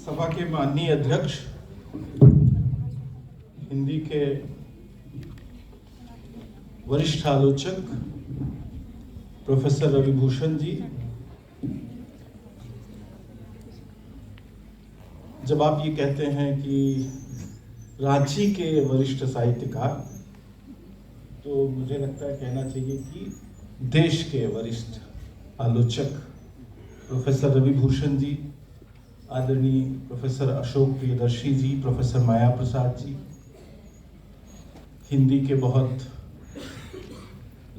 सभा के माननीय अध्यक्ष, हिंदी के वरिष्ठ आलोचक प्रोफेसर रवि भूषण जी, जब आप ये कहते हैं कि रांची के वरिष्ठ साहित्यकार, तो मुझे लगता है कहना चाहिए कि देश के वरिष्ठ आलोचक प्रोफेसर रवि भूषण जी, आदरणीय प्रोफेसर अशोक प्रियदर्शी जी, प्रोफेसर माया प्रसाद जी, हिंदी के बहुत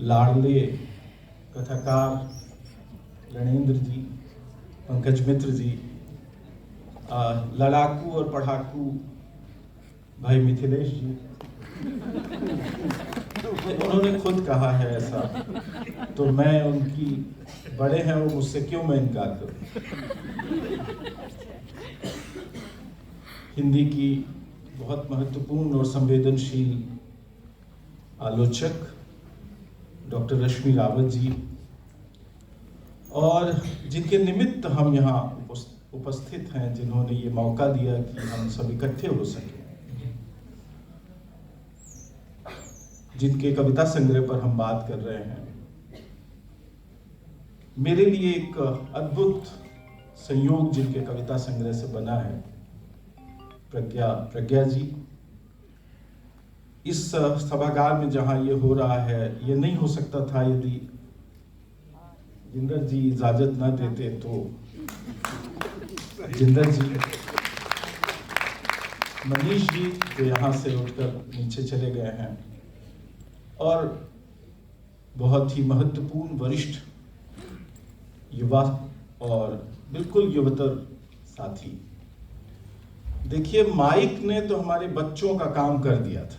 लाडले कथाकार रणेंद्र जी, पंकज मित्र जी, लड़ाकू और पढ़ाकू भाई मिथिलेश जी, उन्होंने खुद कहा है ऐसा, तो मैं उनकी बड़े हैं वो मुझसे क्यों मैं इनकार करूं। हिंदी की बहुत महत्वपूर्ण और संवेदनशील आलोचक डॉक्टर रश्मि रावत जी, और जिनके निमित्त हम यहाँ उपस्थित हैं, जिन्होंने ये मौका दिया कि हम सब इकट्ठे हो सके, जिनके कविता संग्रह पर हम बात कर रहे हैं, मेरे लिए एक अद्भुत संयोग जिनके कविता संग्रह से बना है, प्रज्ञा जी। इस सभागार में जहां ये हो रहा है, ये नहीं हो सकता था यदि जिंदर जी इजाजत न देते। तो जिंदर जी, मनीष जी जो यहाँ से उठकर नीचे चले गए हैं, और बहुत ही महत्वपूर्ण वरिष्ठ युवा और बिल्कुल युवतर साथी। देखिए, माइक ने तो हमारे बच्चों का काम कर दिया था,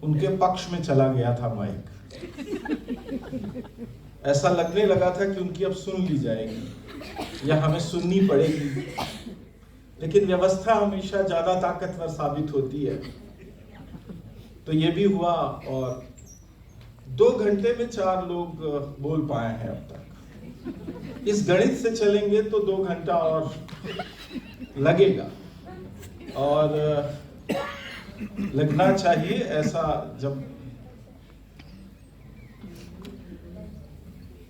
उनके पक्ष में चला गया था माइक। ऐसा लगने लगा था कि उनकी अब सुन ली जाएगी या हमें सुननी पड़ेगी, लेकिन व्यवस्था हमेशा ज्यादा ताकतवर साबित होती है। तो ये भी हुआ, और 2 घंटे में 4 लोग बोल पाए हैं अब तक। इस गणित से चलेंगे तो 2 घंटा और लगेगा, और लगना चाहिए ऐसा। जब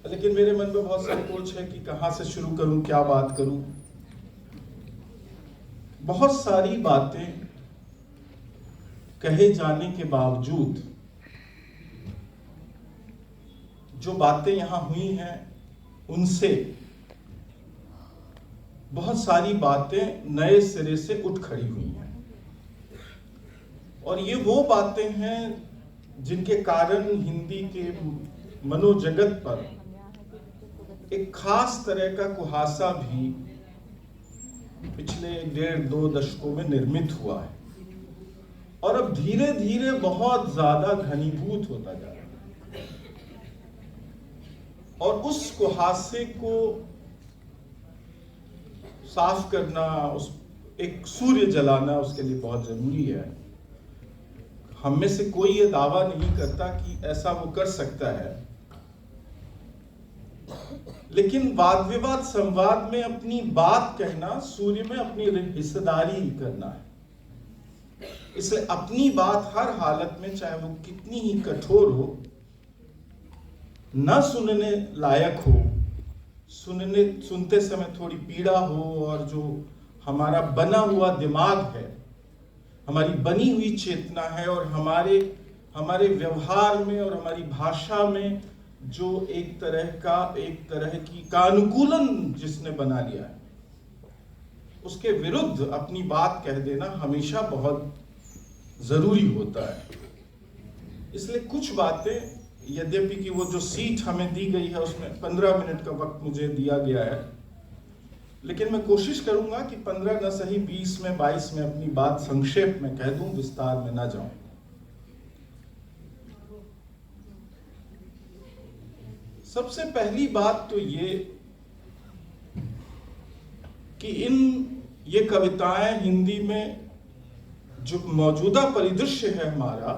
लेकिन मेरे मन में बहुत संकोच है कि कहां से शुरू करूं, क्या बात करूं। बहुत सारी बातें कहे जाने के बावजूद जो बातें यहां हुई हैं, उनसे बहुत सारी बातें नए सिरे से उठ खड़ी हुई हैं, और ये वो बातें हैं जिनके कारण हिंदी के मनोजगत पर एक खास तरह का कुहासा भी पिछले 1.5-2 दशकों में निर्मित हुआ है, और अब धीरे धीरे बहुत ज्यादा घनीभूत होता जा रहा है। और उस कुहासे को साफ करना, उस एक सूर्य जलाना, उसके लिए बहुत जरूरी है। हम में से कोई ये दावा नहीं करता कि ऐसा वो कर सकता है, लेकिन वाद विवाद संवाद में अपनी बात कहना, सूर्य में अपनी हिस्सेदारी करना है। इसलिए अपनी बात हर हालत में, चाहे वो कितनी ही कठोर हो, न सुनने लायक हो, सुनते समय थोड़ी पीड़ा हो, और जो हमारा बना हुआ दिमाग है, हमारी बनी हुई चेतना है, और हमारे व्यवहार में और हमारी भाषा में जो एक तरह की का अनुकूलन जिसने बना लिया है, उसके विरुद्ध अपनी बात कह देना हमेशा बहुत जरूरी होता है। इसलिए कुछ बातें, यद्यपि कि वो जो सीट हमें दी गई है उसमें 15 मिनट का वक्त मुझे दिया गया है, लेकिन मैं कोशिश करूंगा कि 15 न सही 20 में 22 में अपनी बात संक्षेप में कह दूं, विस्तार में ना जाऊं। सबसे पहली बात तो ये कि ये कविताएं हिंदी में जो मौजूदा परिदृश्य है हमारा,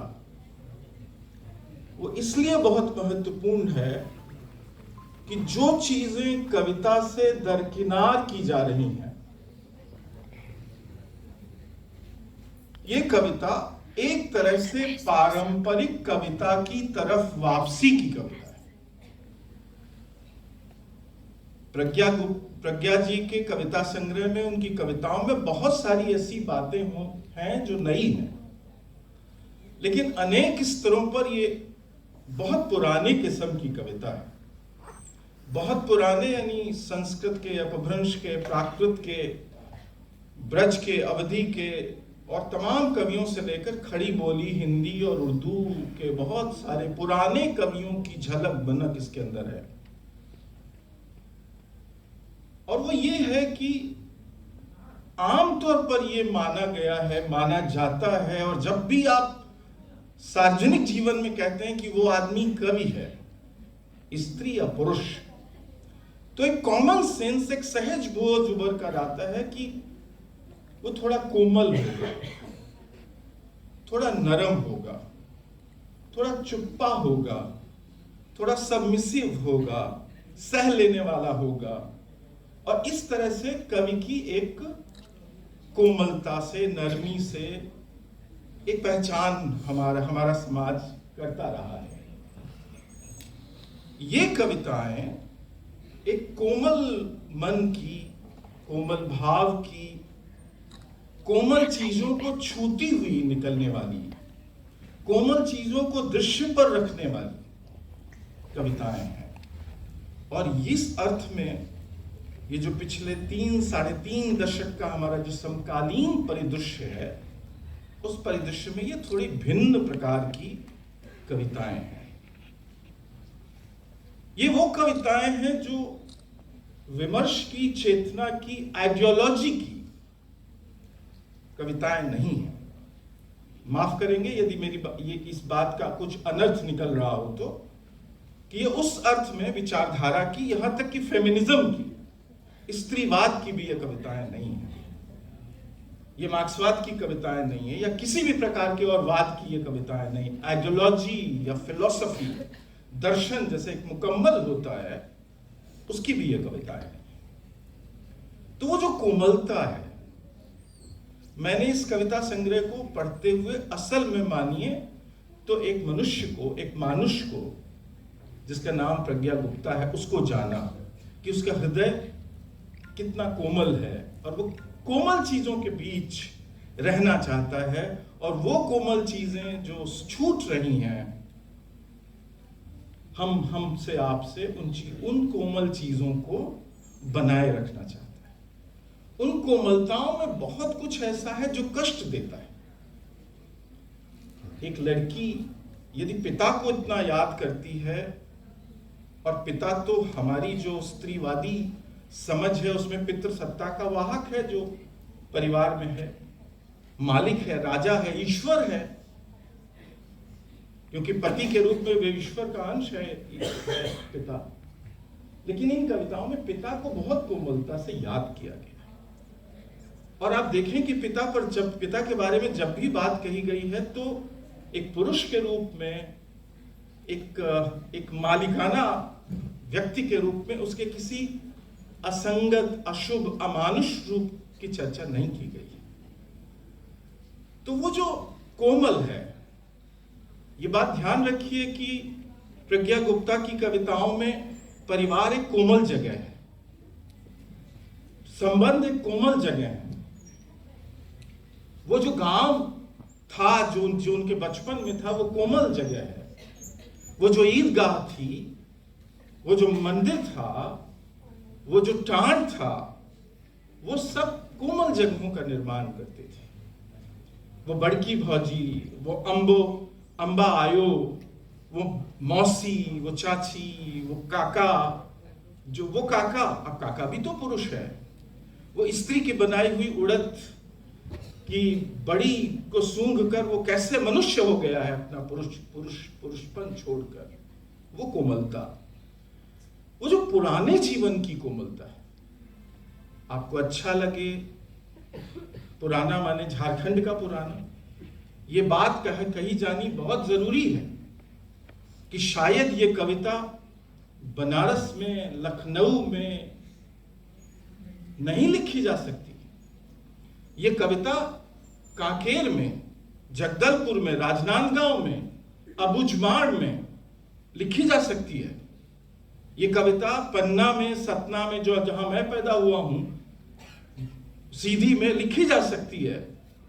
वो इसलिए बहुत महत्वपूर्ण है कि जो चीजें कविता से दरकिनार की जा रही हैं, ये कविता एक तरह से पारंपरिक कविता की तरफ वापसी की कविता है। प्रज्ञा जी के कविता संग्रह में, उनकी कविताओं में बहुत सारी ऐसी बातें हैं जो नई हैं, लेकिन अनेक स्तरों पर ये बहुत पुराने किस्म की कविता है। बहुत पुराने यानी संस्कृत के, अपभ्रंश के, प्राकृत के, ब्रज के, अवधि के और तमाम कवियों से लेकर खड़ी बोली हिंदी और उर्दू के बहुत सारे पुराने कवियों की झलक बनक इसके अंदर है। और वो ये है कि आमतौर पर ये माना गया है, माना जाता है, और जब भी आप सार्वजनिक जीवन में कहते हैं कि वो आदमी कवि है, स्त्री या पुरुष, तो एक कॉमन सेंस, एक सहज बोध उभर कर आता है कि वो थोड़ा कोमल होगा, थोड़ा नरम होगा, थोड़ा चुप्पा होगा, थोड़ा सबमिसिव होगा, सह लेने वाला होगा। और इस तरह से कवि की एक कोमलता से, नरमी से एक पहचान हमारा समाज करता रहा है। ये कविताएं एक कोमल मन की, कोमल भाव की, कोमल चीजों को छूती हुई निकलने वाली, कोमल चीजों को दृश्य पर रखने वाली कविताएं हैं। और इस अर्थ में ये जो पिछले 3-3.5 दशक का हमारा जो समकालीन परिदृश्य है, उस परिदृश्य में ये थोड़ी भिन्न प्रकार की कविताएं हैं। ये वो कविताएं हैं जो विमर्श की, चेतना की, आइडियोलॉजी की कविताएं नहीं है। माफ करेंगे यदि मेरी इस बात का कुछ अनर्थ निकल रहा हो तो, कि ये उस अर्थ में विचारधारा की, यहां तक कि फेमिनिज्म की, स्त्रीवाद की भी ये कविताएं नहीं है। ये मार्क्सवाद की कविताएं नहीं है, या किसी भी प्रकार के और वाद की ये कविताएं नहीं। आइडियोलॉजी या फिलॉसफी, दर्शन जैसे एक मुकम्मल होता है, उसकी भी ये कविताएं नहीं। तो वो जो कोमलता है, मैंने इस कविता संग्रह को पढ़ते हुए असल में मानिए तो एक मनुष्य को, एक मानुष को, जिसका नाम प्रज्ञा गुप्ता है, उसको जाना कि उसका हृदय कितना कोमल है और वो कोमल चीजों के बीच रहना चाहता है, और वो कोमल चीजें जो छूट रही हैं हमसे, आपसे, उन कोमल चीजों को बनाए रखना चाहता है। उन कोमलताओं में बहुत कुछ ऐसा है जो कष्ट देता है। एक लड़की यदि पिता को इतना याद करती है, और पिता तो हमारी जो स्त्रीवादी समझ है उसमें पितृसत्ता का वाहक है, जो परिवार में है, मालिक है, राजा है, ईश्वर है, क्योंकि पति के रूप में वे ईश्वर का अंश है पिता। लेकिन इन कविताओं में पिता को बहुत कोमलता से याद किया गया। और आप देखें कि पिता के बारे में जब भी बात कही गई है, तो एक पुरुष के रूप में, एक मालिकाना व्यक्ति के रूप में उसके किसी असंगत, अशुभ, अमानुष रूप की चर्चा नहीं की गई। तो वो जो कोमल है, ये बात ध्यान रखिए कि प्रज्ञा गुप्ता की कविताओं में परिवार एक कोमल जगह है, संबंध एक कोमल जगह है। वो जो गांव था, जो उनके बचपन में था, वो कोमल जगह है। वो जो ईदगाह थी, वो जो मंदिर था, वो जो टांड था, वो सब कोमल जगहों का निर्माण करते थे। वो बड़की भौजी, वो अंबा आयो, वो मौसी, वो चाची, वो काका, वो काका, अब काका भी तो पुरुष है, वो स्त्री की बनाई हुई उड़द की बड़ी को सूंघ कर वो कैसे मनुष्य हो गया है अपना पुरुषपन छोड़कर, वो कोमलता, वो जो पुराने जीवन की कोमलता है। आपको अच्छा लगे, पुराना माने झारखंड का पुराना, ये बात कही जानी बहुत जरूरी है कि शायद ये कविता बनारस में, लखनऊ में नहीं लिखी जा सकती। ये कविता कांकेर में, जगदलपुर में, राजनांदगांव में, अबुझमाड़ में लिखी जा सकती है। ये कविता पन्ना में, सतना में, जो जहां मैं पैदा हुआ हूं, सीधी में लिखी जा सकती है,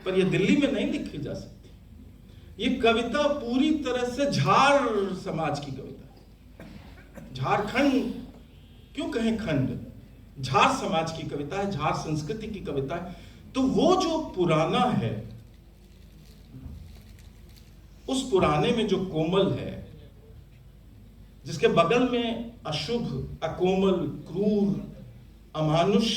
पर ये दिल्ली में नहीं लिखी जा सकती। ये कविता पूरी तरह से झार समाज की कविता है। झारखंड क्यों कहें खंड, झार समाज की कविता है, झार संस्कृति की कविता है। तो वो जो पुराना है, उस पुराने में जो कोमल है, जिसके बगल में अशुभ, अकोमल, क्रूर, अमानुष,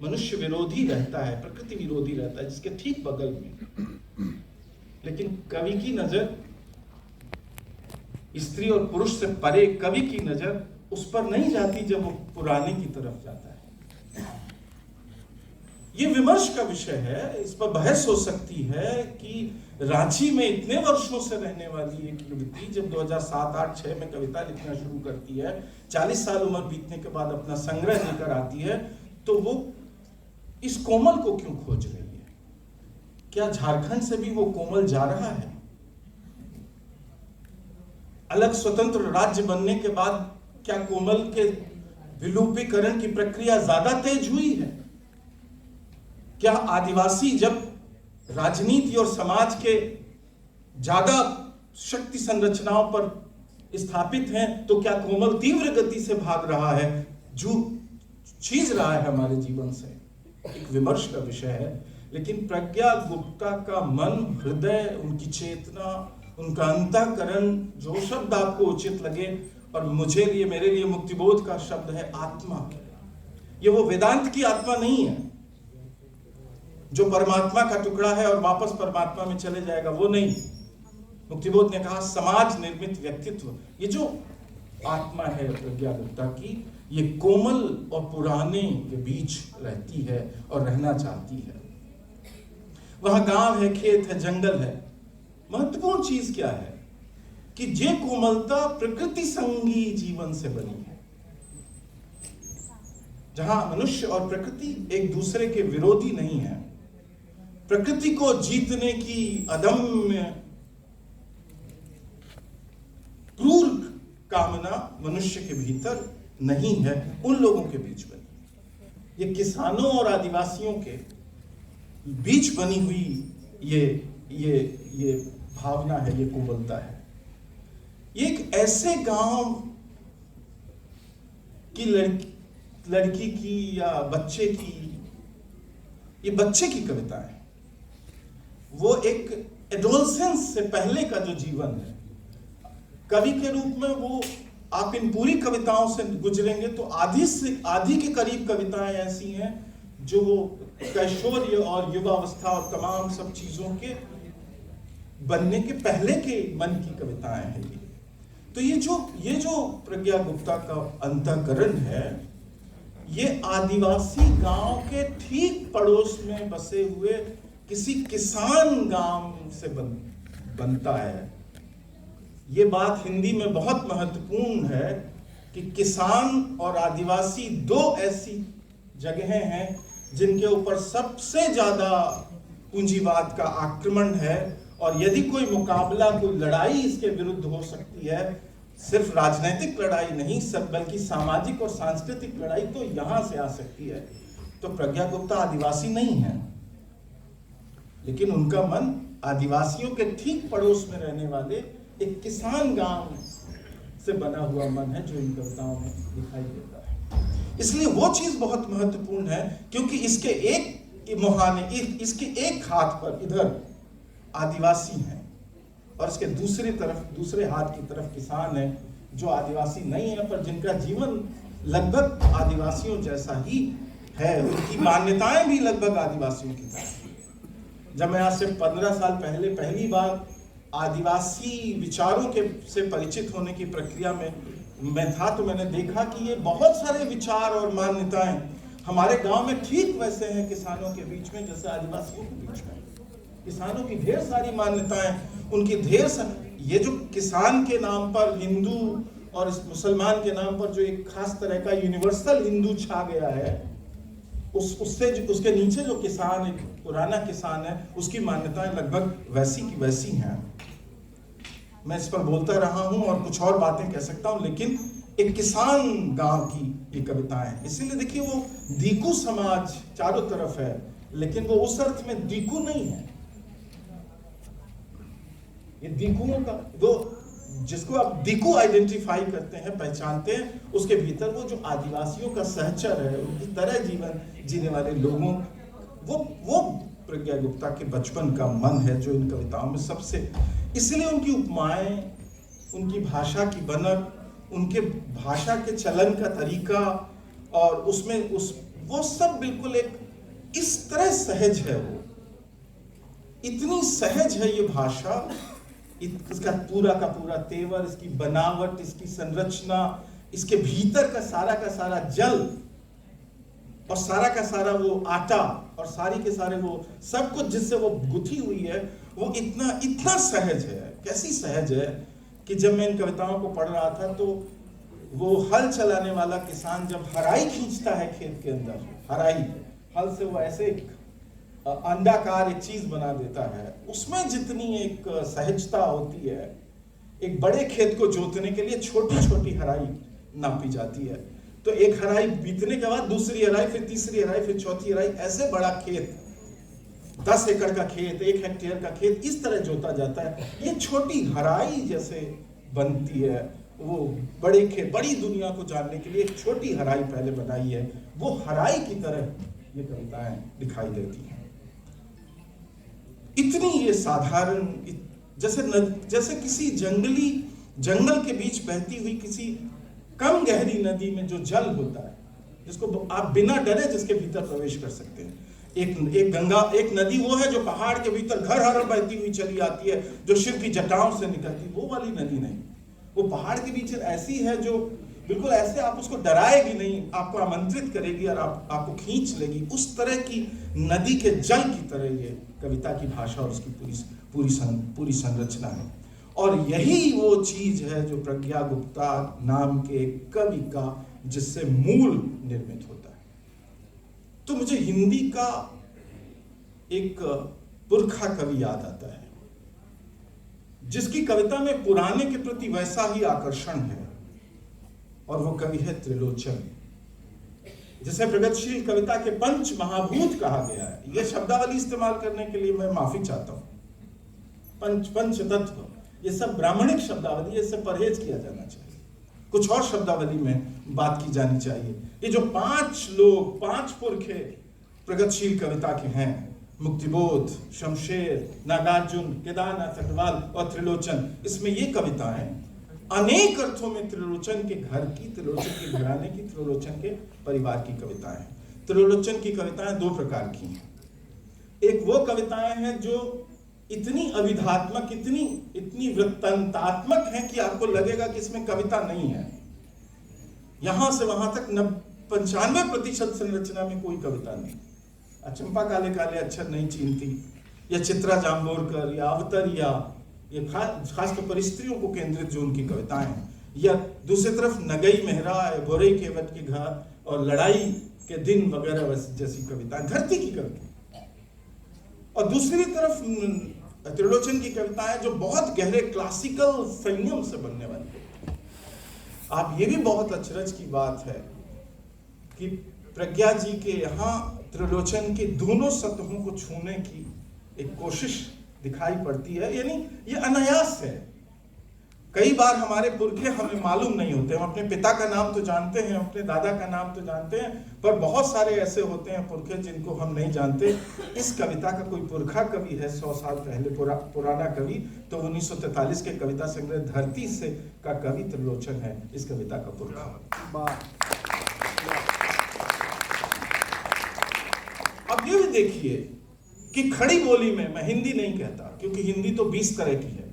मनुष्य विरोधी रहता है, प्रकृति विरोधी रहता है, जिसके ठीक बगल में, लेकिन कवि की नजर स्त्री और पुरुष से परे, कवि की नजर उस पर नहीं जाती जब वो पुराने की तरफ जाता है। ये विमर्श का विषय है, इस पर बहस हो सकती है कि रांची में इतने वर्षों से रहने वाली एक युवती जब 2007, 8, 6 में कविता लिखना शुरू करती है, 40 साल उम्र बीतने के बाद अपना संग्रह लेकर आती है, तो वो इस कोमल को क्यों खोज रही है? क्या झारखंड से भी वो कोमल जा रहा है? अलग स्वतंत्र राज्य बनने के बाद क्या कोमल के विलुप्तीकरण की प्रक्रिया ज्यादा तेज हुई है? क्या आदिवासी जब राजनीति और समाज के ज्यादा शक्ति संरचनाओं पर स्थापित हैं, तो क्या कोमल तीव्र गति से भाग रहा है, जो छीज रहा है हमारे जीवन से? एक विमर्श का विषय है। लेकिन प्रज्ञा गुप्ता का मन, हृदय, उनकी चेतना, उनका अंतःकरण, जो शब्द आपको उचित लगे, और मुझे लिए, मेरे लिए मुक्तिबोध का शब्द है आत्मा। ये वो वेदांत की आत्मा नहीं है जो परमात्मा का टुकड़ा है और वापस परमात्मा में चले जाएगा, वो नहीं। मुक्तिबोध ने कहा समाज निर्मित व्यक्तित्व। ये जो आत्मा है प्रज्ञा गुप्ता की, ये कोमल और पुराने के बीच रहती है और रहना चाहती है। वहां गांव है, खेत है, जंगल है। महत्वपूर्ण चीज क्या है कि ये कोमलता प्रकृति संगी जीवन से बनी है, जहां मनुष्य और प्रकृति एक दूसरे के विरोधी नहीं है। प्रकृति को जीतने की अदम्य क्रूर कामना मनुष्य के भीतर नहीं है, उन लोगों के बीच बनी। ये किसानों और आदिवासियों के बीच बनी हुई ये भावना है, ये कोमलता है। ये एक ऐसे गांव की लड़की की या बच्चे की, ये बच्चे की कविता है। वो एक एडोलसेंस से पहले का जो जीवन है, कवि के रूप में वो, आप इन पूरी कविताओं से गुजरेंगे तो आधी के करीब कविताएं ऐसी हैं जो वो कैशोर्य और युवावस्था और तमाम सब चीजों के बनने के पहले के मन की कविताएं हैं ये। तो ये जो प्रज्ञा गुप्ता का अंतःकरण है, ये आदिवासी गांव के ठीक पड़ोस में बसे हुए किसी किसान गांव से बनता है। ये बात हिंदी में बहुत महत्वपूर्ण है कि किसान और आदिवासी दो ऐसी जगहें हैं जिनके ऊपर सबसे ज्यादा पूंजीवाद का आक्रमण है, और यदि कोई मुकाबला, कोई लड़ाई इसके विरुद्ध हो सकती है, सिर्फ राजनीतिक लड़ाई नहीं, सब बल्कि सामाजिक और सांस्कृतिक लड़ाई तो यहां से आ सकती है। तो प्रज्ञा गुप्ता आदिवासी नहीं है, लेकिन उनका मन आदिवासियों के ठीक पड़ोस में रहने वाले एक किसान गांव से बना हुआ मन है, जो इन कविताओं में दिखाई देता है। इसलिए वो चीज बहुत महत्वपूर्ण है, क्योंकि इसके एक मुहाने, इसके एक हाथ पर इधर आदिवासी हैं और इसके दूसरे हाथ की तरफ किसान है, जो आदिवासी नहीं है पर जिनका जीवन लगभग आदिवासियों जैसा ही है। उनकी मान्यताएं भी लगभग आदिवासियों की तरह। जब मैं आज से 15 साल पहले पहली बार आदिवासी विचारों से परिचित होने की प्रक्रिया में मैं था, तो मैंने देखा कि ये बहुत सारे विचार और मान्यताएं हमारे गांव में ठीक वैसे हैं किसानों के बीच में जैसे आदिवासियों के बीच में। किसानों की ढेर सारी मान्यताएं, उनकी ये जो किसान के नाम पर हिंदू और इस मुसलमान के नाम पर जो एक खास तरह का यूनिवर्सल हिंदू छा गया है, उससे उसके नीचे जो किसान, एक पुराना किसान है, उसकी मान्यताएं लगभग वैसी की वैसी हैं। मैं इस पर बोलता रहा हूं और कुछ और बातें कह सकता हूं, लेकिन एक किसान गांव की ये कविताएं हैं। इसीलिए देखिए, वो दीकू समाज चारों तरफ है, लेकिन वो उस अर्थ में दीकू नहीं है। ये दीकुओं का, वो जिसको आप दीकू आइडेंटिफाई करते हैं, पहचानते हैं, उसके भीतर वो जो आदिवासियों का सहचर है, उनकी तरह जीवन जीने वाले लोगों, वो प्रज्ञा गुप्ता के बचपन का मन है जो इन कविताओं में सबसे, इसलिए उनकी उपमाएं, उनकी भाषा की बनक, उनके भाषा के चलन का तरीका, और उसमें वो सब बिल्कुल एक इस तरह सहज है, वो इतनी सहज है ये भाषा, इसका पूरा का पूरा तेवर, इसकी बनावट, इसकी संरचना, इसके भीतर का सारा जल और सारा का सारा वो आटा और सारी के सारे वो सब कुछ जिससे वो गुथी हुई है, वो इतना सहज है। कैसी सहज है कि जब मैं इन कविताओं को पढ़ रहा था तो वो हल चलाने वाला किसान जब हराई खींचता है खेत के अंदर, हराई हल से वो ऐसे अंडाकार एक चीज बना देता है, उसमें जितनी एक सहजता होती है, एक बड़े खेत को जोतने के लिए छोटी छोटी हराई नापी जाती है। तो एक हराई बीतने के बाद दूसरी हराई, फिर तीसरी हराई, फिर चौथी हराई, ऐसे बड़ा खेत, 10 एकड़ का खेत, 1 हेक्टेयर का खेत, इस तरह जोता जाता है। ये छोटी हराई जैसे बनती है, वो बड़े खेत, बड़ी दुनिया को जानने के लिए एक छोटी हराई पहले बनाई है, वो हराई की तरह ये कविताएं दिखाई देती हैं। इतनी ये साधारण, जैसे किसी जंगल के बीच बहती हुई किसी कम गहरी नदी में जो जल होता है, जिसको आप बिना डरे जिसके भीतर प्रवेश कर सकते हैं। एक नदी वो है जो पहाड़ के भीतर घर बहती हुई चली आती है, जो शिव की जटाओं से निकलती, वो वाली नदी नहीं। वो पहाड़ के बीच ऐसी है जो बिल्कुल ऐसे आप उसको डराएगी नहीं, आपको आमंत्रित करेगी और आपको खींच लेगी। उस तरह की नदी के जल की तरह ये कविता की भाषा और उसकी पूरी संरचना है। और यही वो चीज है जो प्रज्ञा गुप्ता नाम के एक कवि का, जिससे मूल निर्मित होता है। तो मुझे हिंदी का एक पुरखा कवि याद आता है, जिसकी कविता में पुराने के प्रति वैसा ही आकर्षण है, और वो कवि है त्रिलोचन, जिसे प्रगतिशील कविता के पंच महाभूत कहा गया है। यह शब्दावली इस्तेमाल करने के लिए मैं माफी चाहता हूं। पंच तत्व, ये सब ब्राह्मणिक शब्दावली, इससे परहेज किया जाना चाहिए, कुछ और शब्दावली में बात की जानी चाहिए। ये जो 5 पुरखे प्रगतिशील कविता के हैं, मुक्तिबोध, शमशेर, नागार्जुन, केदारनाथ अग्रवाल और त्रिलोचन, इसमें ये कविताएं अनेक अर्थों में त्रिलोचन के घर की, त्रिलोचन के घराने की, त्रिलोचन के परिवार की कविताएं हैं। त्रिलोचन की कविताएं 2 प्रकार की हैं। एक वो कविताएं हैं जो इतनी अविधात्मक, इतनी वृत्तांतात्मक हैं कि आपको लगेगा कि इसमें कविता नहीं है। यहां से वहां तक 95% संरचना में कोई कविता नहीं। चंपा काले काले अक्षर नहीं चीनती, या चित्रा जाम्बोरकर, या अवतरिया, ये खासकर परिस्त्रियों को केंद्रित जो उनकी कविताएं हैं, या दूसरी तरफ नगई मेहरा, बोरे केवट के घर और लड़ाई के दिन वगैरह जैसी कविताएं, धरती की कविता। और दूसरी तरफ त्रिलोचन की कविताएं जो बहुत गहरे क्लासिकल संयम से बनने वाली। आप ये भी बहुत अचरज की बात है कि प्रज्ञा जी के यहाँ त्रिलोचन की दोनों सतहों को छूने की एक कोशिश दिखाई पड़ती है, यानी ये अनायास है। कई बार हमारे पुरखे हमें मालूम नहीं होते। हम अपने पिता का नाम तो जानते हैं, अपने दादा का नाम तो जानते हैं, पर बहुत सारे ऐसे होते हैं पुरखे जिनको हम नहीं जानते। इस कविता का कोई पुरखा कवि है 100 साल पहले, पुराना कवि, तो 1943 के कविता संग्रह धरती से का कवि त्रिलोचन है इस कविता का पुरखा। अब ये भी देखिए कि खड़ी बोली में, मैं हिंदी नहीं कहता क्योंकि हिंदी तो 20 तरह की है,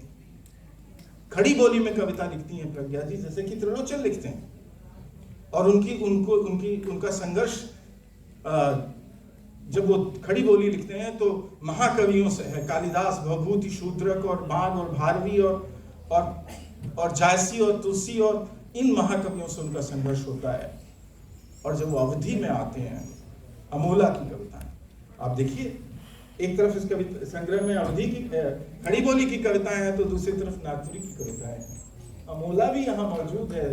खड़ी बोली में कविता लिखती हैं प्रज्ञा जी, जैसे कि त्रिलोचन लिखते हैं। और उनका संघर्ष जब वो खड़ी बोली लिखते हैं तो महाकवियों से है, कालिदास, भवभूति, शूद्रक और बाग और भारवी और जायसी और तुलसी और इन महाकवियों से उनका संघर्ष होता है। और जब वो अवधि में आते हैं अमोला की कविताएं। आप देखिए, एक तरफ इस कविता संग्रह में अवधि की खड़ी बोली की कविताएं हैं, तो दूसरी तरफ नागपुरी की कविताएं हैं। अमोला भी यहाँ मौजूद है।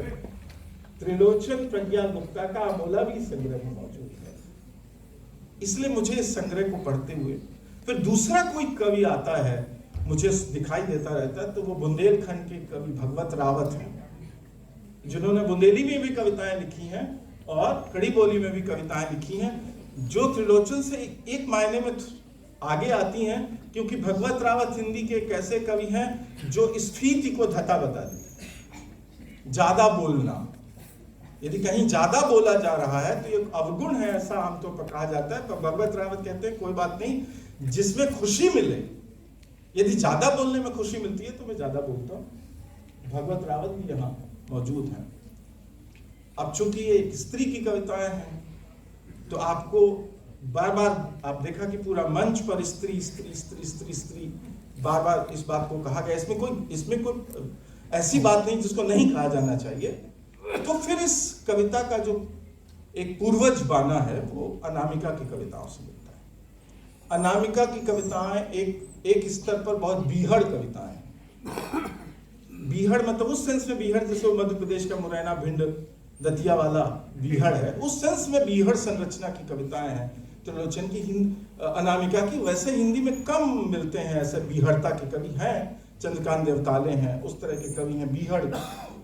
त्रिलोचन प्रज्ञा गुप्ता का अमोला भी संग्रह में मौजूद है। इसलिए मुझे इस संग्रह को पढ़ते हुए फिर दूसरा कोई कवि आता है मुझे दिखाई देता रहता है, तो वो बुंदेलखंड के कवि भगवत रावत हैं, जिन्होंने बुंदेली में भी कविताएं लिखी हैं और खड़ी बोली में भी कविताएं लिखी हैं, जो त्रिलोचन से एक मायने में आगे आती हैं, क्योंकि भगवत रावत हिंदी के एक ऐसे कवि हैं जो स्फीति को धता बता देते हैं। ज्यादा बोलना, यदि कहीं ज्यादा बोला जा रहा है तो ये अवगुण है, ऐसा आमतौर पर कहा जाता है। पर भगवत रावत कहते हैं कोई बात नहीं, जिसमें खुशी मिले, यदि ज्यादा बोलने में खुशी मिलती है तो मैं ज्यादा बोलता हूं। भगवत रावत भी यहाँ मौजूद हैं। अब चूंकि ये स्त्री की कविताएं हैं, तो आपको बार बार आप देखा कि पूरा मंच पर स्त्री स्त्री स्त्री स्त्री स्त्री बार बार इस बात को कहा गया। इसमें कोई ऐसी बात नहीं जिसको नहीं कहा जाना चाहिए। तो फिर इस कविता का जो एक पूर्वज बाना है वो अनामिका की कविताओं से मिलता है। अनामिका की कविताएं एक स्तर पर बहुत बीहड़ कविताएं। बीहड़ मतलब उस सेंस में बीहड़ जैसे मध्य प्रदेश का मुरैना भिंड दतिया वाला बीहड़ है, उस सेंस में बीहड़ संरचना की कविताएं हैं त्रिलोचन की। अनामिका की वैसे हिंदी में कम मिलते हैं ऐसे बीहड़ता के कवि हैं, चंद्रकांत देवताले हैं, उस तरह के कवि हैं बीहड़।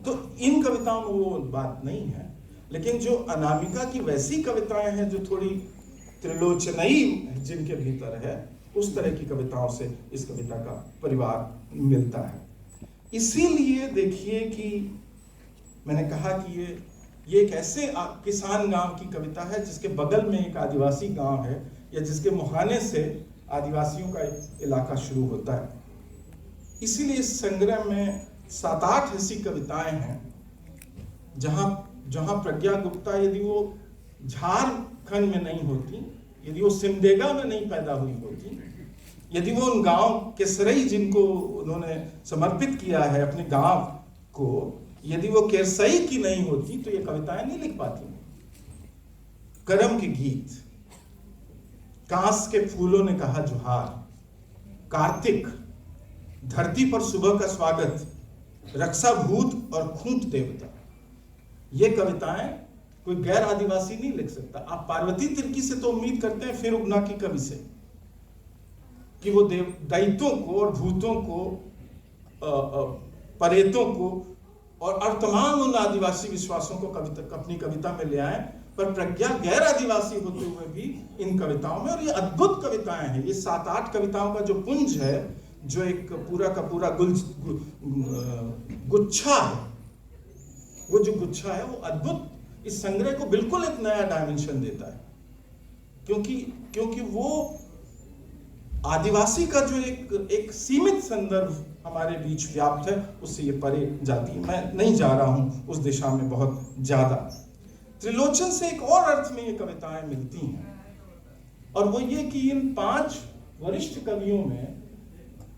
तो इन कविताओं में वो बात नहीं है, लेकिन जो अनामिका की वैसी कविताएं हैं जो थोड़ी त्रिलोचनई जिनके भीतर है, उस तरह की कविताओं से इस कविता का परिवार मिलता है। इसीलिए देखिए कि मैंने कहा कि ये एक ऐसे किसान गांव की कविता है जिसके बगल में एक आदिवासी गांव है, या जिसके मुहाने से आदिवासियों का इलाका शुरू होता है। इसीलिए इस संग्रह में 7-8 ऐसी कविताएं हैं जहां प्रज्ञा गुप्ता, यदि वो झारखंड में नहीं होती, यदि वो सिमडेगा में नहीं पैदा हुई होती, यदि वो उन गांव केसरई जिनको उन्होंने समर्पित किया है अपने गांव को, यदि वो केसरई की नहीं होती तो ये कविताएं नहीं लिख पाती। करम के गीत, कांस के फूलों ने कहा जुहार, कार्तिक, धरती पर सुबह का स्वागत, रक्षा भूत और खूंट देवता, ये कविताएं कोई गैर आदिवासी नहीं लिख सकता। आप पार्वती तिर्की से तो उम्मीद करते हैं, फिर उगना की कवि से, कि वो दैत्यों को और भूतों को, परेतों को और तमाम उन आदिवासी विश्वासों को अपनी कविता में ले आए। पर प्रज्ञा गैर आदिवासी होते हुए भी इन कविताओं में, और ये अद्भुत कविताएं हैं। ये 7-8 कविताओं का जो पुंज है, जो एक पूरा का पूरा गुच्छा है, वो जो गुच्छा है वो अद्भुत इस संग्रह को बिल्कुल एक नया डायमेंशन देता है, क्योंकि वो आदिवासी का जो एक सीमित संदर्भ हमारे बीच व्याप्त है, उससे ये परे जाती है। मैं नहीं जा रहा हूं उस दिशा में बहुत ज्यादा। त्रिलोचन से एक और अर्थ में ये कविताएं मिलती हैं, और वो ये कि इन 5 वरिष्ठ कवियों में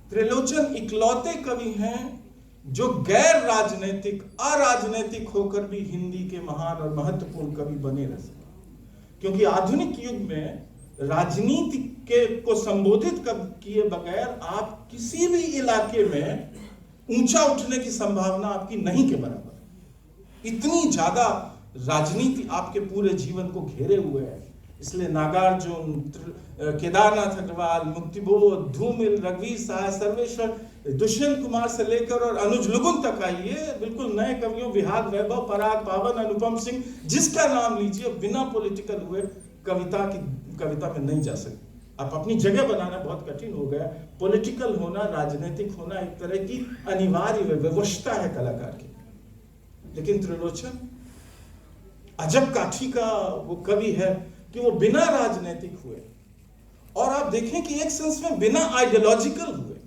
त्रिलोचन इकलौते कवि हैं जो गैर राजनीतिक, अराजनीतिक होकर भी हिंदी के महान और महत्वपूर्ण कवि बने रह सके। क्योंकि आधुनिक युग में राजनीति को संबोधित किए बगैर आप किसी भी इलाके में ऊंचा उठने की संभावना आपकी नहीं के बराबर। इतनी ज्यादा राजनीति आपके पूरे जीवन को घेरे हुए है। इसलिए नागार्जुन, केदारनाथ अग्रवाल, मुक्तिबोध, धूमिल, रघुवीर सहाय, सर्वेश्वर, दुष्यंत कुमार से लेकर और अनुज लुगुन तक आइए, बिल्कुल नए कवियों, विहाग, वैभव, पराग, पावन, अनुपम सिंह, जिसका नाम लीजिए, बिना पॉलिटिकल हुए कविता में नहीं जा सकते। आप अपनी जगह बनाना बहुत कठिन हो गया। पॉलिटिकल होना, राजनीतिक होना एक तरह की अनिवार्य व्यवस्था है कलाकार की। लेकिन त्रिलोचन अजब काठी का वो कवि है कि वो बिना राजनीतिक हुए, और आप देखें कि एक सेंस में बिना आइडियोलॉजिकल हुए।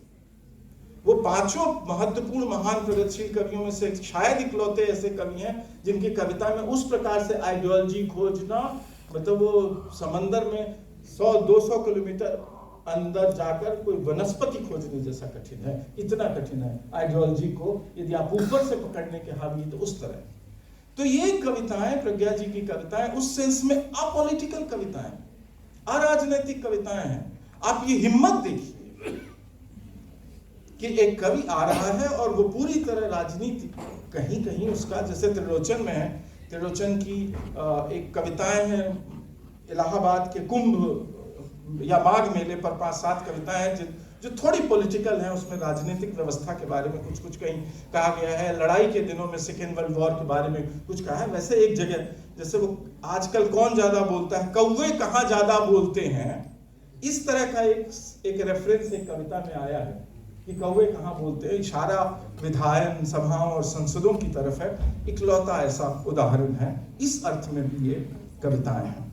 वो 5 महत्वपूर्ण महान प्रगतिशील कवियों में से शायद इकलौते ऐसे कवि हैं जिनकी कविता में उस प्रकार से आइडियोलॉजी खोजना, मतलब वो समंदर में 100-200 किलोमीटर अंदर जाकर कोई वनस्पति खोजने जैसा कठिन है, इतना कठिन है आइडियोलॉजी को यदि आप ऊपर से पकड़ने के हावी, तो उस तरह। तो ये कविताएं, प्रज्ञा जी की कविताएं, उस सेंस में अपॉलिटिकल कविताएं, अराजनैतिक कविताएं हैं। आप ये हिम्मत देखिए कि एक कवि आ रहा है और वो पूरी तरह राजनीति, कहीं कहीं उसका, जैसे त्रिलोचन में है, त्रिलोचन की एक कविताएं हैं, इलाहाबाद के कुंभ या माघ मेले पर 5-7 कविताएं हैं जो थोड़ी पॉलिटिकल हैं। उसमें राजनीतिक व्यवस्था के बारे में कुछ कहीं कहा गया है, लड़ाई के दिनों में सेकेंड वर्ल्ड वॉर के बारे में कुछ कहा है। वैसे एक जगह, जैसे वो आजकल कौन ज्यादा बोलता है, कौवे कहाँ ज्यादा बोलते हैं, इस तरह का एक रेफरेंस एक कविता में आया है कि कौवे कहाँ बोलते हैं। इशारा विधायन सभाओं और संसदों की तरफ है। इकलौता ऐसा उदाहरण है। इस अर्थ में भी ये कविताएं हैं।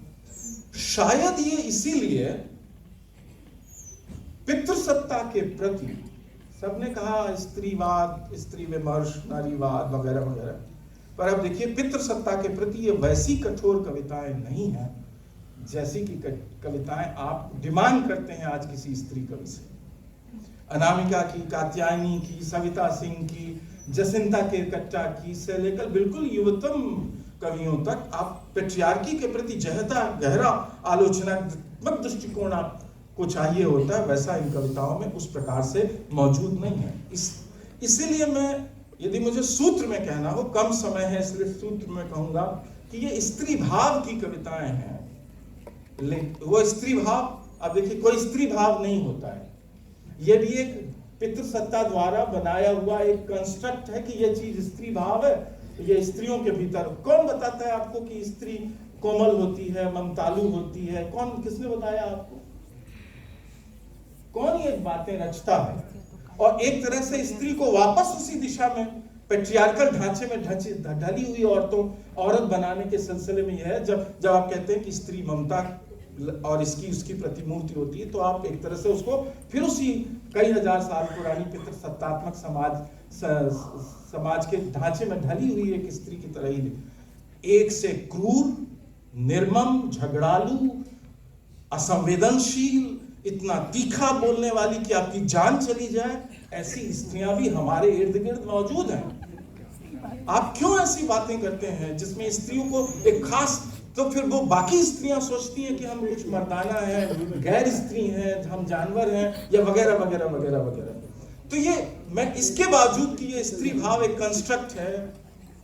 शायद ये इसीलिए पितृसत्ता के प्रति, सबने कहा स्त्रीवाद, स्त्री विमर्श, नारीवाद वगैरह वगैरह, पर अब देखिए पितृसत्ता के प्रति ये वैसी कठोर कविताएं नहीं हैं जैसी कि कविताएं आप डिमांड करते हैं आज किसी स्त्री कवि से। अनामिका की, कात्यायनी की, सविता सिंह की, जसिंता केरकट्टा की से लेकर बिल्कुल युवतम कवियों तक आप पेट्रियार्की के प्रति गहरा आलोचनात्मक दृष्टिकोण आपको चाहिए होता है, वैसा इन कविताओं में उस प्रकार से मौजूद नहीं है। इसीलिए मैं, यदि मुझे सूत्र में कहना हो, कम समय है इसलिए सूत्र में कहूंगा कि ये स्त्री भाव की कविताएं हैं। वो स्त्री भाव, अब देखिए कोई स्त्री भाव नहीं होता है, ये भी एक पितृसत्ता द्वारा बनाया हुआ एक कंस्ट्रक्ट है कि ये चीज स्त्री भाव है। ये स्त्रियों के भीतर, कौन बताता है आपको कि स्त्री कोमल होती है, ममतालु होती है? कौन, किसने बताया आपको? कौन ये बातें रचता है? और एक तरह से स्त्री को वापस उसी दिशा में, पेट्रियार्कल ढांचे में ढली हुई औरत बनाने के सिलसिले में यह है, जब आप कहते हैं कि स्त्री ममता और उसकी प्रतिमूर्ति होती है, तो आप एक तरह से उसको फिर उसी कई हजार साल पुरानी पितृसत्तात्मक समाज के ढांचे में ढली हुई एक स्त्री की तरह ही, एक से क्रूर, निर्मम, झगड़ालू, असंवेदनशील, इतना तीखा बोलने वाली कि आपकी जान चली जाए, ऐसी स्त्रियां भी हमारे इर्द गिर्द मौजूद हैं। आप क्यों ऐसी बातें करते हैं जिसमें स्त्रियों को एक खास, तो फिर वो बाकी स्त्रियां सोचती हैं कि हम कुछ मर्दाना है, गैर स्त्री हैं, हम जानवर हैं, या वगैरह वगैरह वगैरह वगैरह। तो ये, मैं इसके बावजूद कि ये स्त्री भाव एक कंस्ट्रक्ट है,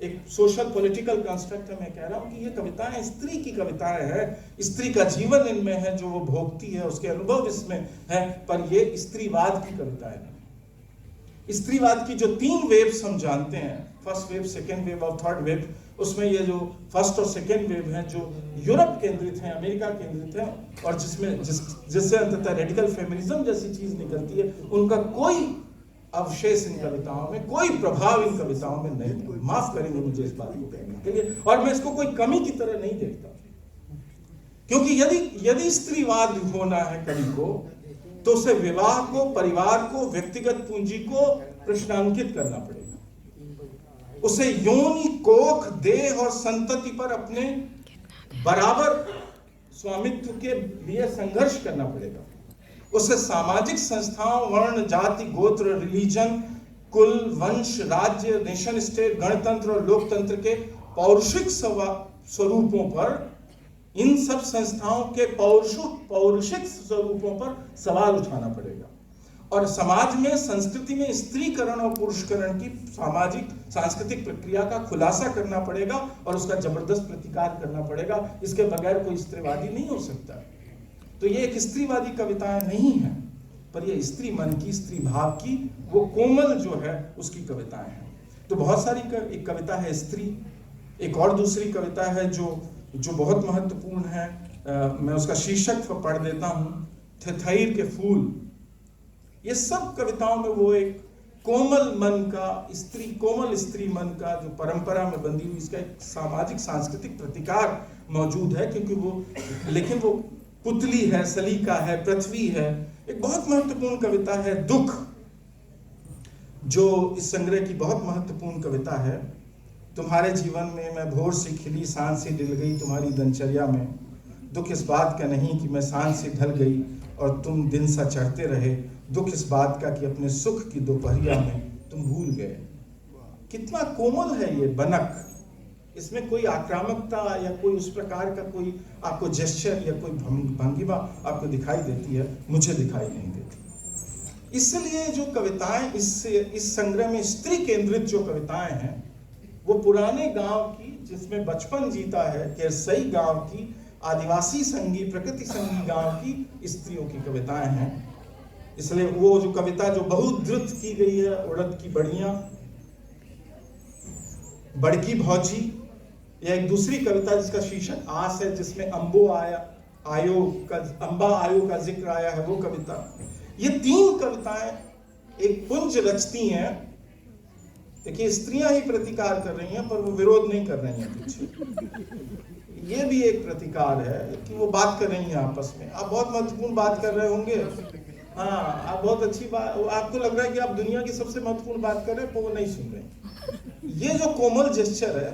एक सोशल पॉलिटिकल कंस्ट्रक्ट है, मैं कह रहा हूं कि ये कविताएं स्त्री की कविताएं हैं, स्त्री का जीवन इनमें है जो वो भोगती है, उसके अनुभव इसमें है, पर ये स्त्रीवाद की कविताएं हैं। स्त्रीवाद की जो 3 वेव्स हम जानते हैं, फर्स्ट वेव, सेकेंड वेव और थर्ड वेव, उसमें ये जो फर्स्ट और सेकेंड वेव हैं जो यूरोप केंद्रित हैं, अमेरिका केंद्रित हैं, और जिससे अंततः रेडिकल फेमिनिज्म जैसी चीज निकलती है, उनका कोई अवशेष इन कविताओं में, कोई प्रभाव इन कविताओं में नहीं है। माफ करेंगे मुझे इस बात को कहने के लिए, और मैं इसको कोई कमी की तरह नहीं देखता, क्योंकि यदि स्त्रीवाद होना है कवि को, तो उसे विवाह को, परिवार को, व्यक्तिगत पूंजी को प्रश्नांकित करना पड़ेगा। उसे योनि, कोख, देह और संतति पर अपने बराबर स्वामित्व के लिए संघर्ष करना पड़ेगा। उसे सामाजिक संस्थाओं, वर्ण, जाति, गोत्र, रिलीजन, कुल, वंश, राज्य, नेशन स्टेट, गणतंत्र और लोकतंत्र के पौरुषिक स्वरूपों पर, इन सब संस्थाओं के पौरुषिक स्वरूपों पर सवाल उठाना पड़ेगा। और समाज में, संस्कृति में स्त्रीकरण और पुरुषकरण की सामाजिक सांस्कृतिक प्रक्रिया का खुलासा करना पड़ेगा और उसका जबरदस्त प्रतिकार करना पड़ेगा। इसके बगैर कोई स्त्रीवादी नहीं हो सकता। तो ये एक स्त्रीवादी कविताएं नहीं है, पर ये स्त्री मन की, स्त्री भाव की, वो कोमल जो है उसकी कविताएं हैं। तो बहुत सारी एक कविता है स्त्री, एक और दूसरी कविता है जो बहुत महत्वपूर्ण है। मैं उसका शीर्षक पढ़ देता हूं, थेथईर के फूल। ये सब कविताओं में वो एक कोमल मन का, कोमल स्त्री मन का जो परंपरा में बंधी हुई, इसका एक सामाजिक सांस्कृतिक प्रतिकार मौजूद है, क्योंकि लेकिन वो पुतली है, सलीका है, पृथ्वी है। एक बहुत महत्वपूर्ण कविता है दुख, जो इस संग्रह की बहुत महत्वपूर्ण कविता है। तुम्हारे जीवन में मैं भोर से खिली, सांझ से ढल गई तुम्हारी दिनचर्या में। दुख इस बात का नहीं कि मैं सांझ से ढल गई और तुम दिन सा चढ़ते रहे। दुख इस बात का कि अपने सुख की दोपहरिया में तुम भूल गए। कितना कोमल है ये बनक, इसमें कोई आक्रामकता या कोई उस प्रकार का कोई आपको जेस्चर या कोई भंगिमा आपको दिखाई देती है, मुझे दिखाई नहीं देती। इसलिए जो कविताएं इस संग्रह में स्त्री केंद्रित जो कविताएं हैं वो पुराने गांव की, जिसमें बचपन जीता है, केरसई गांव की, आदिवासी संगी, प्रकृति संगी गांव की स्त्रियों की कविताएं हैं। इसलिए वो जो कविता जो बहुत द्रुत की गई है, उड़द की बड़ियां, बड़की भौजी, या एक दूसरी कविता जिसका शीर्षक आस है, जिसमें अंबा आयो का जिक्र आया है, वो कविता। ये तीन कविताएं एक पुंज रचती हैं। देखिए, स्त्रियां ही प्रतिकार कर रही हैं, पर वो विरोध नहीं कर रही हैं पीछे। ये भी एक प्रतिकार है कि वो बात कर रही हैं आपस में। आप बहुत महत्वपूर्ण बात कर रहे होंगे, हाँ, आप बहुत अच्छी बात, आपको लग रहा है कि आप दुनिया की सबसे महत्वपूर्ण बात कर रहे हैं, पर वो नहीं सुन रहे। ये जो कोमल जेस्चर है,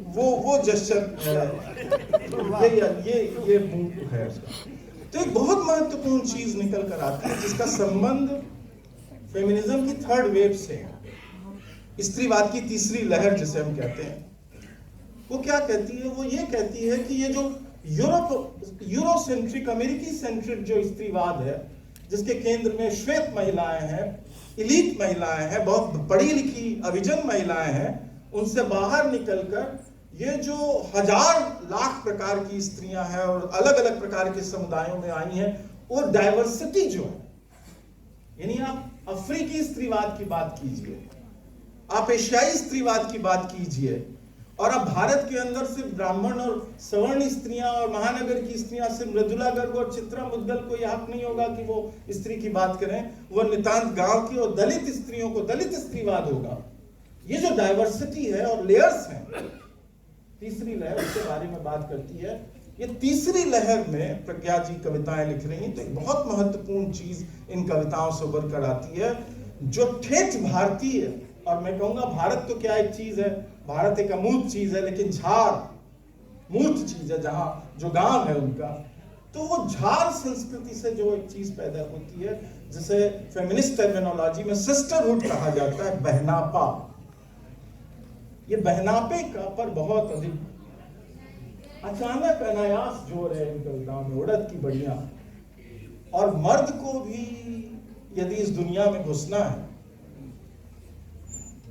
वो जेस्चर है, ये मूव है उसका। तो एक बहुत महत्वपूर्ण चीज निकल कर आती है, जिसका संबंध फेमिनिज्म की थर्ड वेव से है, स्त्रीवाद की तीसरी लहर जिसे हम कहते हैं। वो क्या कहती है? वो ये कहती है कि ये जो यूरोसेंट्रिक, अमेरिकी सेंट्रिक जो स्त्रीवाद है, जिसके केंद्र में श्वेत महिलाएं हैं, इलीट महिलाएं हैं, बहुत पढ़ी लिखी अभिजन महिलाएं हैं, उनसे बाहर निकलकर ये जो हजार लाख प्रकार की स्त्रियां हैं और अलग अलग प्रकार के समुदायों में आई हैं, वो डाइवर्सिटी जो है, यानी आप अफ्रीकी स्त्रीवाद की बात कीजिए, आप एशियाई स्त्रीवाद की बात कीजिए, और अब भारत के अंदर सिर्फ ब्राह्मण और सवर्ण स्त्रियां और महानगर की स्त्रियां, सिर्फ मृदुला गर्ग और चित्रा मुद्गल को यह हक नहीं होगा कि वो स्त्री की बात करें, वो नितांत गांव की और दलित स्त्रियों को दलित स्त्रीवाद होगा। ये जो डाइवर्सिटी है और लेयर्स हैं, तीसरी लहर उसके बारे में बात करती है। ये तीसरी लहर में प्रज्ञा जी कविताएं लिख रही हैं, तो एक बहुत महत्वपूर्ण चीज इन कविताओं से उभर कर आती है, जो ठेठ भारतीय, और मैं कहूंगा भारत तो क्या एक चीज है, भारत एक अमूर्त चीज है, लेकिन झार मूर्त चीज है, जहां जो गांव है उनका, तो वो झार संस्कृति से जो एक चीज पैदा होती है, जिसे फेमिनिस्ट टर्मिनोलॉजी में सिस्टरहुड कहा जाता है, बहनापा। ये बहनापे का पर बहुत अधिक अचानक अनायास जोर है इन कविताओं में, उड़द की बड़ियां। और मर्द को भी यदि इस दुनिया में घुसना है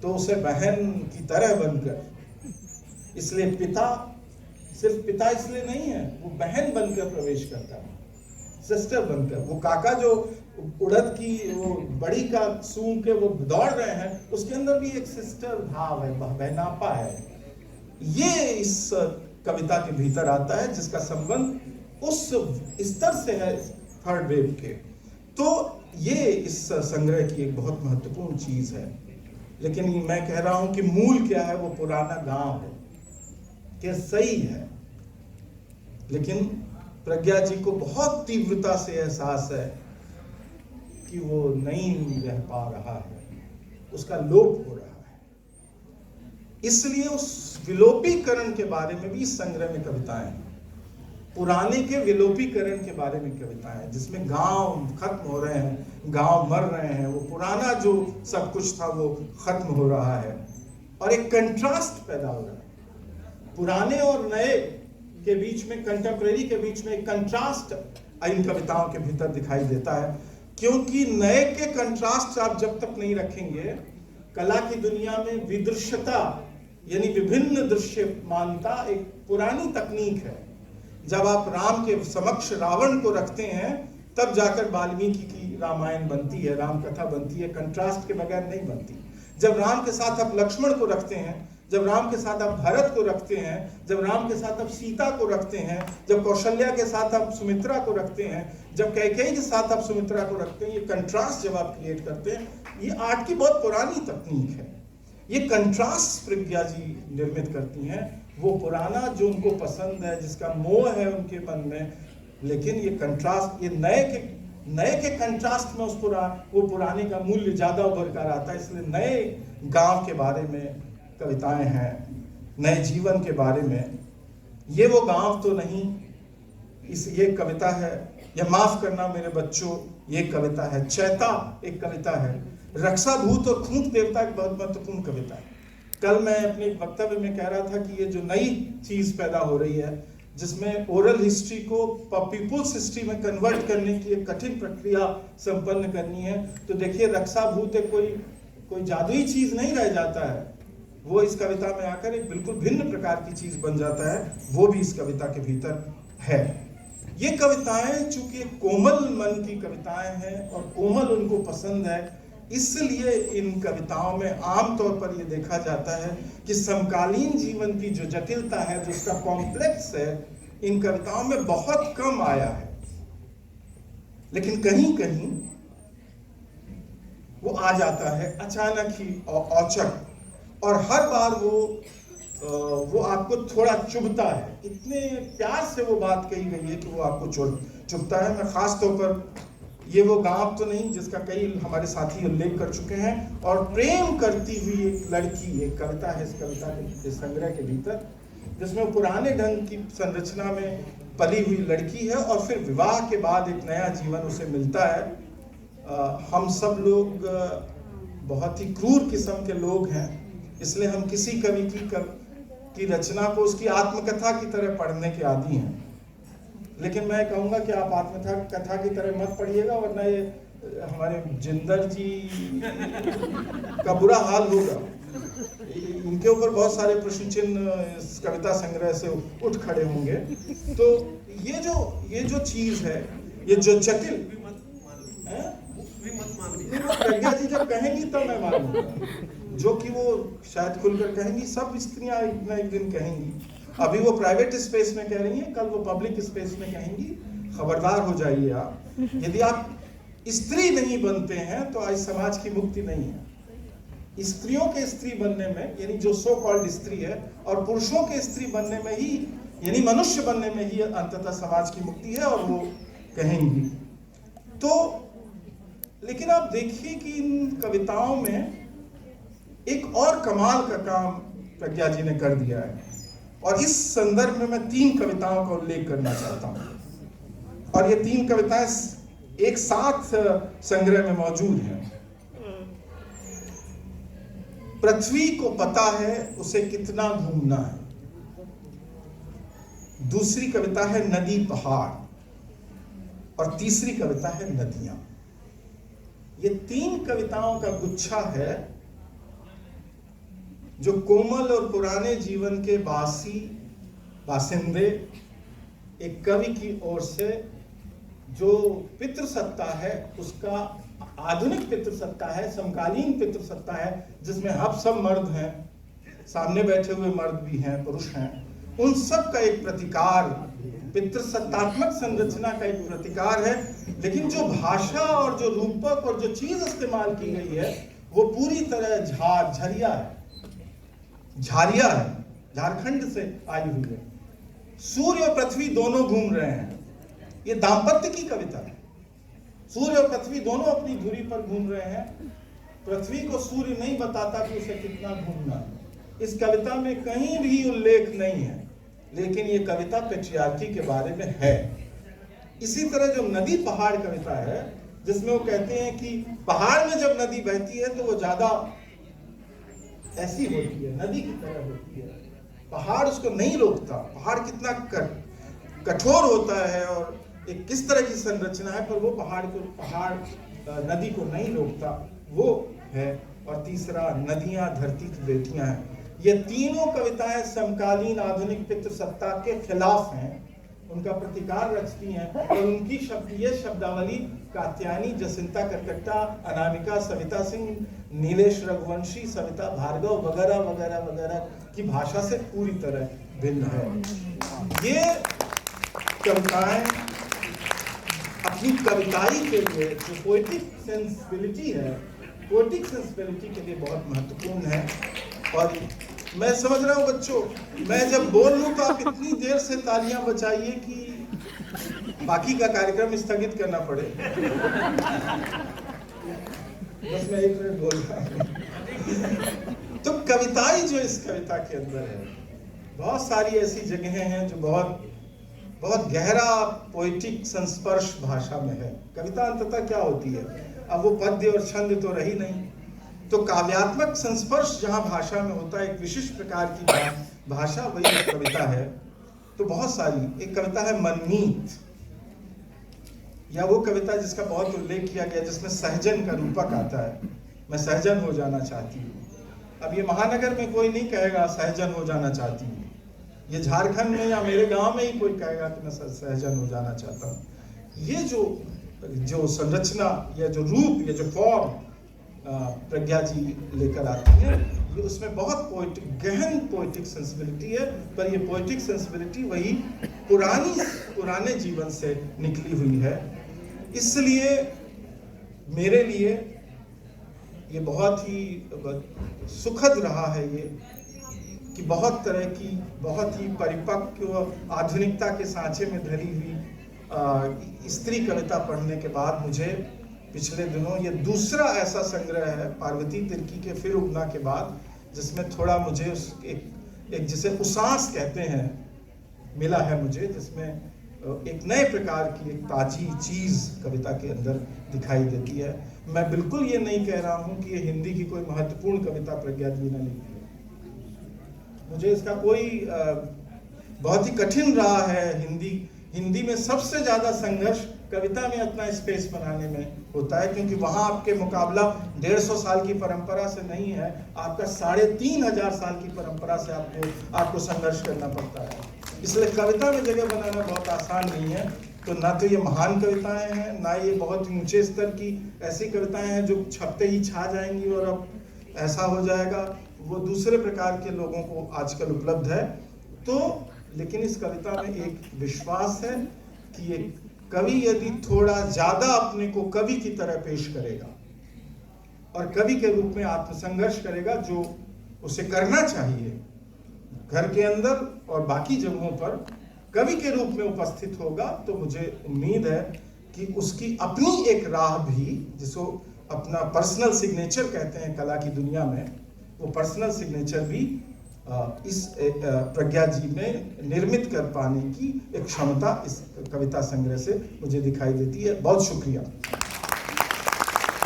तो उसे बहन की तरह बनकर, इसलिए पिता सिर्फ पिता इसलिए नहीं है, वो बहन बनकर प्रवेश करता है, सिस्टर बनकर। वो काका जो उड़द की वो बड़ी का सूंघ के वो दौड़ रहे हैं, उसके अंदर भी एक सिस्टर भाव है, बहनापा है। ये इस कविता के भीतर आता है, जिसका संबंध उस स्तर से है, थर्ड वेव के। तो ये इस संग्रह की एक बहुत महत्वपूर्ण चीज है। लेकिन मैं कह रहा हूं कि मूल क्या है? वो पुराना गांव है, क्या सही है, लेकिन प्रज्ञा जी को बहुत तीव्रता से एहसास है कि वो नहीं रह पा रहा है, उसका लोप हो रहा है। इसलिए उस विलोपीकरण के बारे में भी इस संग्रह में कविताएं, पुराने के विलोपीकरण के बारे में कविताएं, जिसमें गांव खत्म हो रहे हैं, गांव मर रहे हैं, वो पुराना जो सब कुछ था वो खत्म हो रहा है, और एक कंट्रास्ट पैदा हो रहा है। पुराने और नए के बीच में, कंटेम्परेरी के बीच में एक कंट्रास्ट इन कविताओं के भीतर दिखाई देता है, क्योंकि नए के कंट्रास्ट आप जब तक नहीं रखेंगे, कला की दुनिया में विदृश्यता यानी विभिन्न दृश्यमानता एक पुरानी तकनीक है। जब आप राम के समक्ष रावण को रखते हैं, तब जाकर वाल्मीकि की रामायण बनती है, राम कथा बनती है, कंट्रास्ट के बगैर नहीं बनती। जब राम के साथ आप लक्ष्मण को रखते हैं, जब राम के साथ आप भरत को रखते हैं, जब राम के साथ आप सीता को रखते हैं, जब कौशल्या के साथ आप सुमित्रा को रखते हैं, जब कैकेयी के साथ आप सुमित्रा को रखते हैं, ये कंट्रास्ट जब आप क्रिएट करते हैं, ये आर्ट की बहुत पुरानी तकनीक है। ये कंट्रास्ट प्रज्ञा जी निर्मित करती हैं, वो पुराना जो उनको पसंद है, जिसका मोह है उनके मन में, लेकिन ये कंट्रास्ट, ये नए के कंट्रास्ट में वो पुराने का मूल्य ज्यादा उभर कर आता है। इसलिए नए गांव के बारे में कविताएं हैं, नए जीवन के बारे में। ये वो गांव तो नहीं, ये कविता है, या माफ करना मेरे बच्चों, ये कविता है। चैता एक कविता है, रक्षाभूत और खूंट देवता एक बहुत महत्वपूर्ण कविता है। कल मैं अपने वक्तव्य में कह रहा था कि ये जो नई चीज पैदा हो रही है, जिसमें ओरल हिस्ट्री को पीपुल्स हिस्ट्री में कन्वर्ट करने की एक कठिन प्रक्रिया संपन्न करनी है, तो देखिए रक्षा भूत कोई जादुई चीज नहीं रह जाता है, वो इस कविता में आकर एक बिल्कुल भिन्न प्रकार की चीज बन जाता है, वो भी इस कविता के भीतर है। ये कविताएं चूंकि कोमल मन की कविताएं हैं और कोमल उनको पसंद है, इसलिए इन कविताओं में आमतौर पर यह देखा जाता है कि समकालीन जीवन की जो जटिलता है, जो उसका कॉम्प्लेक्स है, इन कविताओं में बहुत कम आया है। लेकिन कहीं कहीं वो आ जाता है अचानक ही और औचक, और हर बार वो आपको थोड़ा चुभता है। इतने प्यार से वो बात कही गई है कि वो आपको चुभता है। मैं खास तौर पर ये वो गाँव तो नहीं जिसका कई हमारे साथी उल्लेख कर चुके हैं, और प्रेम करती हुई एक लड़की, एक कविता है इस कविता के संग्रह के भीतर, जिसमें पुराने ढंग की संरचना में पली हुई लड़की है और फिर विवाह के बाद एक नया जीवन उसे मिलता है। हम सब लोग बहुत ही क्रूर किस्म के लोग हैं, इसलिए हम किसी कवि की रचना को उसकी आत्मकथा की तरह पढ़ने के आदी हैं। लेकिन मैं कहूँगा कि आप आत्मकथा की तरह मत पढ़िएगा, वरना ये हमारे जिंदर जी का बुरा हाल होगा। इनके ऊपर बहुत सारे प्रश्न चिन्ह इस कविता संग्रह से उठ खड़े होंगे। तो ये जो चीज है, ये जो जटिल, प्रज्ञा जी जब कहेंगी तब मैं मानूंगा, जो कि वो शायद खुलकर कहेंगी, सब स्त्रियां एक दिन कहेंगी। अभी वो प्राइवेट स्पेस में कह रही हैं, कल वो पब्लिक स्पेस में कहेंगी। खबरदार हो जाइए आप, यदि आप स्त्री नहीं बनते हैं तो आज समाज की मुक्ति नहीं है। स्त्रियों के स्त्री बनने में, यानी जो सो कॉल्ड स्त्री है, और पुरुषों के स्त्री बनने में ही, यानी मनुष्य बनने में ही अंततः समाज की मुक्ति है, और वो कहेंगी। तो लेकिन आप देखिए कि इन कविताओं में एक और कमाल का काम प्रज्ञा जी ने कर दिया है, और इस संदर्भ में मैं 3 कविताओं का उल्लेख करना चाहता हूं, और ये 3 कविताएं एक साथ संग्रह में मौजूद हैं। पृथ्वी को पता है उसे कितना घूमना है। दूसरी कविता है नदी पहाड़, और तीसरी कविता है नदियां। ये 3 कविताओं का गुच्छा है जो कोमल और पुराने जीवन के बासिंदे एक कवि की ओर से जो पितृसत्ता है, उसका आधुनिक पितृसत्ता है, समकालीन पितृसत्ता है, जिसमें हम सब मर्द हैं, सामने बैठे हुए मर्द भी हैं, पुरुष हैं, उन सब का एक प्रतिकार, पितृसत्तात्मक संरचना का एक प्रतिकार है। लेकिन जो भाषा और जो रूपक और जो चीज इस्तेमाल की गई है, वो पूरी तरह झरिया है, झारिया है, झारखंड से आई हुई है। सूर्य और पृथ्वी दोनों घूम रहे हैं। ये दाम्पत्य की कविता है। सूर्य और पृथ्वी दोनों अपनी धुरी पर घूम रहे हैं। पृथ्वी को सूर्य नहीं बताता कि उसे कितना घूमना है। इस कविता में कहीं भी उल्लेख नहीं है, लेकिन ये कविता पेट्रियार्की के बारे में है। इसी तरह जो नदी पहाड़ कविता है, जिसमें वो कहते हैं कि पहाड़ में जब नदी बहती है तो वो ज्यादा ऐसी होती है, नदी की तरह होती है, पहाड़ उसको नहीं रोकता। पहाड़ कितना कठोर होता है और एक किस तरह की संरचना है, पर वो पहाड़ नदी को नहीं रोकता, वो है। और तीसरा नदियां धरती की बेटियां हैं। ये तीनों कविताएं समकालीन आधुनिक पितृसत्ता के खिलाफ हैं, उनका प्रतिकार रचती हैं, और उनकी ये शब्दावली कात्यायनी, जसिंता करकट्टा, अनामिका, सविता सिंह, नीलेश रघुवंशी, सविता भार्गव वगैरह वगैरह वगैरह की भाषा से पूरी तरह भिन्न है। ये कविताएं अपनी कविताई के लिए जो पोएटिक सेंसिबिलिटी है, पोएटिक सेंसिबिलिटी के लिए बहुत महत्वपूर्ण है। और मैं समझ रहा हूँ बच्चों, मैं जब बोल लूँ तो आप इतनी देर से तालियां बजाइए कि बाकी का कार्यक्रम स्थगित करना पड़े। बस मैं 1 मिनट बोल रहा हूँ। तो कविताई जो इस कविता के अंदर है, बहुत सारी ऐसी जगहें हैं जो बहुत बहुत गहरा पोएटिक संस्पर्श भाषा में है। कविता अंततः क्या होती है? अब वो पद्य और छंद तो रही नहीं, तो काव्यात्मक संस्पर्श जहाँ भाषा में होता है, एक विशिष्ट प्रकार की भाषा, वही एक कविता है। तो बहुत सारी, एक कविता है मनमीत, या वो कविता जिसका बहुत उल्लेख किया गया, जिसमें सहजन का रूपक आता है, मैं सहजन हो जाना चाहती हूँ। अब ये महानगर में कोई नहीं कहेगा सहजन हो जाना चाहती हूँ, ये झारखंड में या मेरे गांव में ही कोई कहेगा कि मैं सहजन हो जाना चाहता हूँ। ये जो संरचना, या जो रूप, या जो फॉर्म प्रज्ञा जी लेकर आती है, ये उसमें बहुत पोइटिक, गहन पोइटिक सेंसिबिलिटी है। पर ये पोइटिक सेंसिबिलिटी वही पुराने जीवन से निकली हुई है। इसलिए मेरे लिए ये बहुत ही सुखद रहा है ये, कि बहुत तरह की, बहुत ही परिपक्व आधुनिकता के सांचे में धरी हुई स्त्री कविता पढ़ने के बाद मुझे पिछले दिनों ये दूसरा ऐसा संग्रह है पार्वती तिर्की के फिर उगना के बाद, जिसमें थोड़ा मुझे एक जिसे उसास कहते हैं मिला है मुझे, जिसमें एक नए प्रकार की एक ताजी चीज कविता के अंदर दिखाई देती है। मैं बिल्कुल ये नहीं कह रहा हूँ कि ये हिंदी की कोई महत्वपूर्ण कविता प्रज्ञा जी ने लिखी है, मुझे इसका कोई बहुत ही कठिन रहा है। हिंदी में सबसे ज्यादा संघर्ष कविता में अपना स्पेस बनाने में होता है, क्योंकि वहां आपके मुकाबला 150 साल की परंपरा से नहीं है, आपका 3500 साल की परंपरा से आपको संघर्ष करना पड़ता है। इसलिए कविता में जगह बनाना बहुत आसान नहीं है। तो ना तो ये महान कविताएं हैं, ना ये बहुत ही ऊंचे स्तर की ऐसी कविताएं हैं जो छपते ही छा जाएंगी और अब ऐसा हो जाएगा। वो दूसरे प्रकार के लोगों को आजकल उपलब्ध है। तो लेकिन इस कविता में एक विश्वास है कि एक कवि यदि थोड़ा ज्यादा अपने को कवि की तरह पेश करेगा और कवि के रूप में आत्मसंघर्ष करेगा, जो उसे करना चाहिए, घर के अंदर और बाकी जगहों पर कवि के रूप में उपस्थित होगा, तो मुझे उम्मीद है कि उसकी अपनी एक राह भी, जिसको अपना पर्सनल सिग्नेचर कहते हैं कला की दुनिया में, वो पर्सनल सिग्नेचर भी इस प्रज्ञा जी में निर्मित कर पाने की एक क्षमता इस कविता संग्रह से मुझे दिखाई देती है। बहुत शुक्रिया।